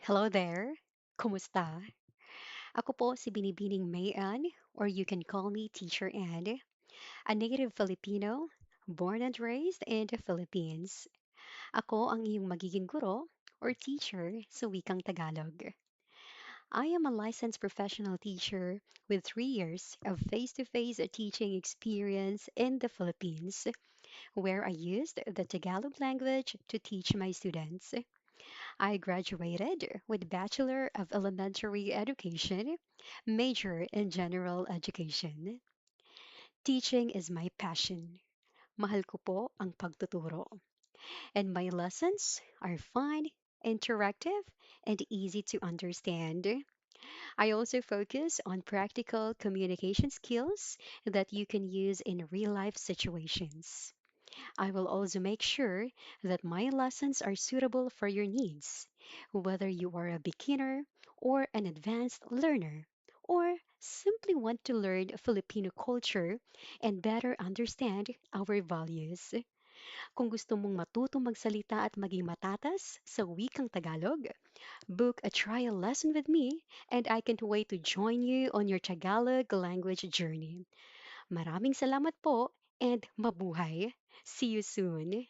Hello there. Kumusta? Ako po si Binibining Mayan, or you can call me Teacher Ann, a native Filipino, born and raised in the Philippines. Ako ang iyong magiging guro or teacher sa wikang Tagalog. I am a licensed professional teacher with 3 years of face-to-face teaching experience in the Philippines, where I used the Tagalog language to teach my students. I graduated with Bachelor of Elementary Education, major in General Education. Teaching is my passion. Mahal ko po ang pagtuturo. And my lessons are fun, interactive, and easy to understand. I also focus on practical communication skills that you can use in real life situations. I will also make sure that my lessons are suitable for your needs, whether you are a beginner or an advanced learner, or simply want to learn Filipino culture and better understand our values. Kung gusto mong matutong magsalita at maging matatas sa wikang Tagalog, book a trial lesson with me and I can't wait to join you on your Tagalog language journey. Maraming salamat po and mabuhay. See you soon.